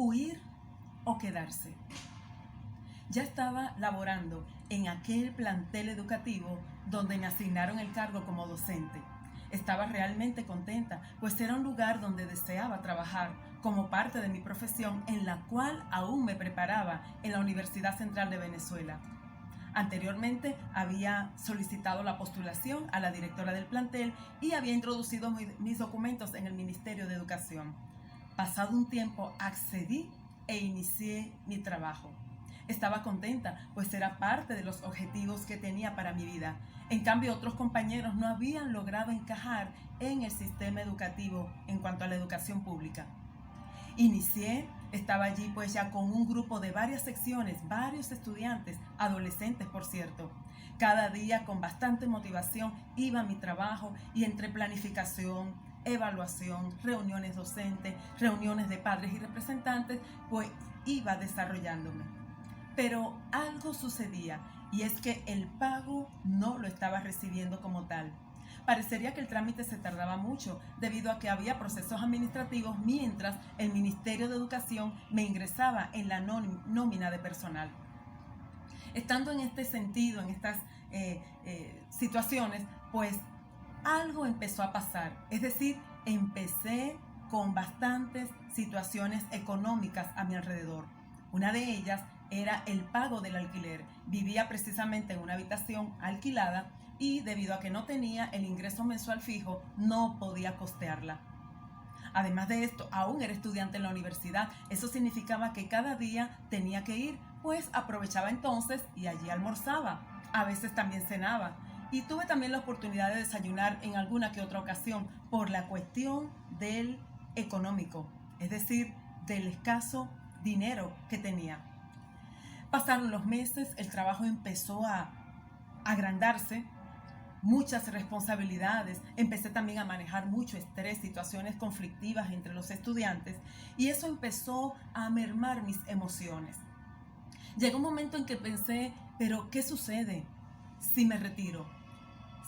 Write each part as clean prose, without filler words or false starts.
huir o quedarse. Ya estaba laborando en aquel plantel educativo donde me asignaron el cargo como docente. Estaba realmente contenta, pues era un lugar donde deseaba trabajar como parte de mi profesión, en la cual aún me preparaba en la Universidad Central de Venezuela. Anteriormente había solicitado la postulación a la directora del plantel y había introducido mis documentos en el Ministerio de Educación. Pasado un tiempo accedí e inicié mi trabajo. Estaba contenta, pues era parte de los objetivos que tenía para mi vida. En cambio, otros compañeros no habían logrado encajar en el sistema educativo en cuanto a la educación pública. Estaba allí pues ya con un grupo de varias secciones, varios estudiantes, adolescentes por cierto. Cada día con bastante motivación iba a mi trabajo y entre planificación, evaluación, reuniones docentes, reuniones de padres y representantes, pues iba desarrollándome. Pero algo sucedía y es que el pago no lo estaba recibiendo como tal. Parecería que el trámite se tardaba mucho debido a que había procesos administrativos mientras el Ministerio de Educación me ingresaba en la nómina de personal. Estando en este sentido, en estas situaciones, pues algo empezó a pasar. Es decir, empecé con bastantes situaciones económicas a mi alrededor. Una de ellas era el pago del alquiler. Vivía precisamente en una habitación alquilada y debido a que no tenía el ingreso mensual fijo, no podía costearla. Además de esto, aún era estudiante en la universidad. Eso significaba que cada día tenía que ir, pues aprovechaba entonces y allí almorzaba. A veces también cenaba. Y tuve también la oportunidad de desayunar en alguna que otra ocasión por la cuestión del económico, es decir, del escaso dinero que tenía. Pasaron los meses, el trabajo empezó a agrandarse, muchas responsabilidades, empecé también a manejar mucho estrés, situaciones conflictivas entre los estudiantes y eso empezó a mermar mis emociones. Llegó un momento en que pensé, pero ¿qué sucede si me retiro?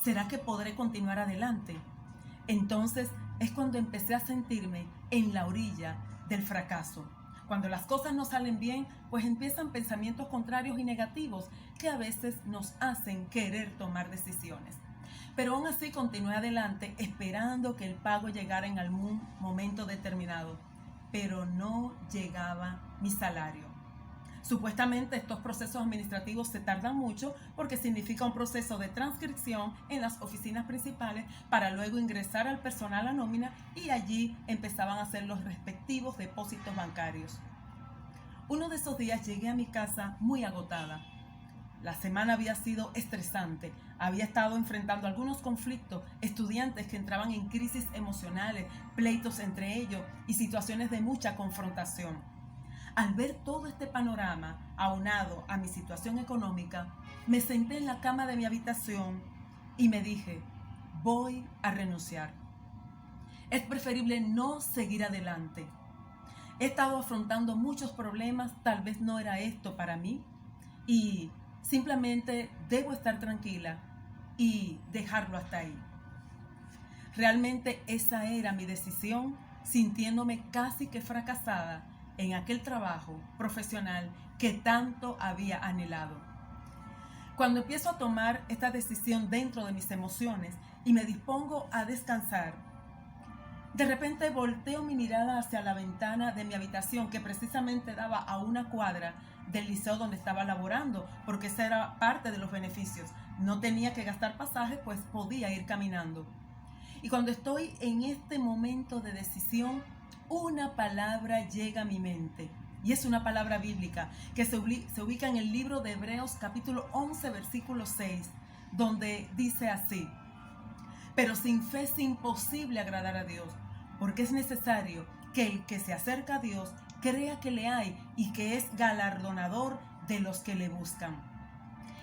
¿Será que podré continuar adelante? Entonces es cuando empecé a sentirme en la orilla del fracaso. Cuando las cosas no salen bien, pues empiezan pensamientos contrarios y negativos que a veces nos hacen querer tomar decisiones. Pero aún así continué adelante esperando que el pago llegara en algún momento determinado. Pero no llegaba mi salario. Supuestamente estos procesos administrativos se tardan mucho porque significa un proceso de transcripción en las oficinas principales para luego ingresar al personal a nómina y allí empezaban a hacer los respectivos depósitos bancarios. Uno de esos días llegué a mi casa muy agotada. La semana había sido estresante, había estado enfrentando algunos conflictos, estudiantes que entraban en crisis emocionales, pleitos entre ellos y situaciones de mucha confrontación. Al ver todo este panorama, aunado a mi situación económica, me senté en la cama de mi habitación y me dije, voy a renunciar. Es preferible no seguir adelante. He estado afrontando muchos problemas, tal vez no era esto para mí y simplemente debo estar tranquila y dejarlo hasta ahí. Realmente esa era mi decisión, sintiéndome casi que fracasada en aquel trabajo profesional que tanto había anhelado. Cuando empiezo a tomar esta decisión dentro de mis emociones y me dispongo a descansar, de repente volteo mi mirada hacia la ventana de mi habitación que precisamente daba a una cuadra del liceo donde estaba laborando, porque esa era parte de los beneficios. No tenía que gastar pasaje, pues podía ir caminando. Y cuando estoy en este momento de decisión, una palabra llega a mi mente. Y es una palabra bíblica que se ubica en el libro de Hebreos capítulo 11, versículo 6, donde dice así: pero sin fe es imposible agradar a Dios, porque es necesario que el que se acerca a Dios crea que le hay y que es galardonador de los que le buscan.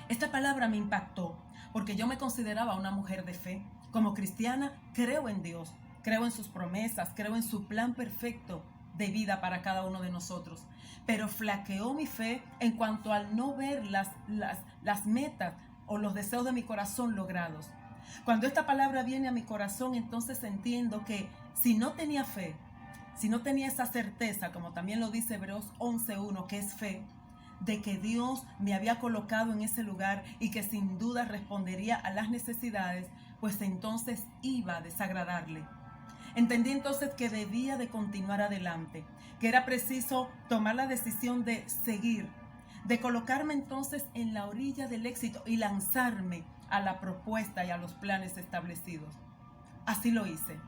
Esta palabra me impactó porque yo me consideraba una mujer de fe. Como cristiana, creo en Dios, creo en sus promesas, creo en su plan perfecto de vida para cada uno de nosotros. Pero flaqueó mi fe en cuanto al no ver las metas o los deseos de mi corazón logrados. Cuando esta palabra viene a mi corazón, entonces entiendo que si no tenía fe, si no tenía esa certeza, como también lo dice Hebreos 11:1, que es fe, de que Dios me había colocado en ese lugar y que sin duda respondería a las necesidades, pues entonces iba a desagradarle. Entendí entonces que debía de continuar adelante, que era preciso tomar la decisión de seguir, de colocarme entonces en la orilla del éxito y lanzarme a la propuesta y a los planes establecidos. Así lo hice.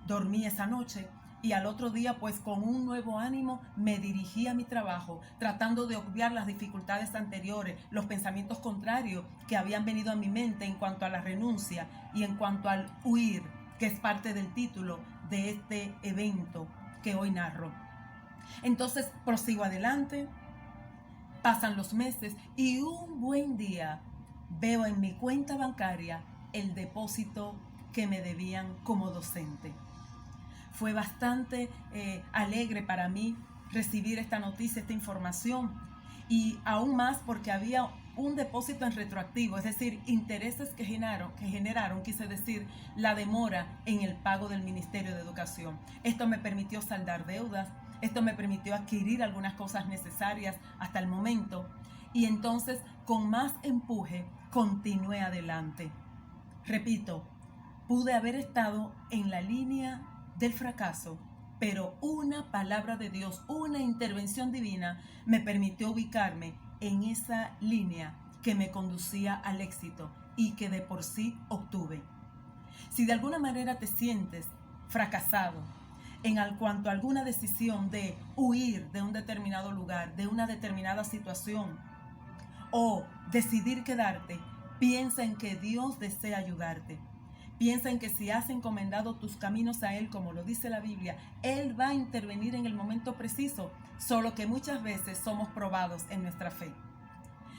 Dormí esa noche y al otro día, pues con un nuevo ánimo, me dirigí a mi trabajo, tratando de obviar las dificultades anteriores, los pensamientos contrarios que habían venido a mi mente en cuanto a la renuncia y en cuanto al huir, que es parte del título de este evento que hoy narro. Entonces prosigo adelante, pasan los meses y un buen día veo en mi cuenta bancaria el depósito que me debían como docente. Fue bastante alegre para mí recibir esta noticia, esta información, y aún más porque había un depósito en retroactivo, es decir, intereses que generaron, quise decir, la demora en el pago del Ministerio de Educación. Esto me permitió saldar deudas, esto me permitió adquirir algunas cosas necesarias hasta el momento, y entonces con más empuje continué adelante. Repito, pude haber estado en la línea del fracaso, pero una palabra de Dios, una intervención divina me permitió ubicarme en esa línea que me conducía al éxito y que de por sí obtuve. Si de alguna manera te sientes fracasado en cuanto a alguna decisión de huir de un determinado lugar, de una determinada situación, o decidir quedarte, piensa en que Dios desea ayudarte. Piensa en que si has encomendado tus caminos a Él, como lo dice la Biblia, Él va a intervenir en el momento preciso, solo que muchas veces somos probados en nuestra fe.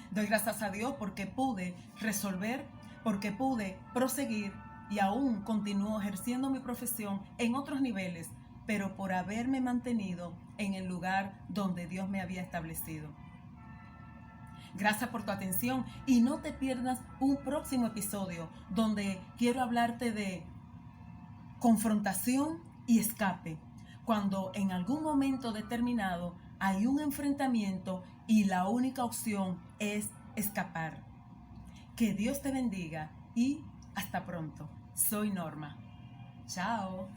Doy gracias a Dios porque pude resolver, porque pude proseguir y aún continúo ejerciendo mi profesión en otros niveles, pero por haberme mantenido en el lugar donde Dios me había establecido. Gracias por tu atención y no te pierdas un próximo episodio donde quiero hablarte de confrontación y escape, cuando en algún momento determinado hay un enfrentamiento y la única opción es escapar. Que Dios te bendiga y hasta pronto. Soy Norma. Chao.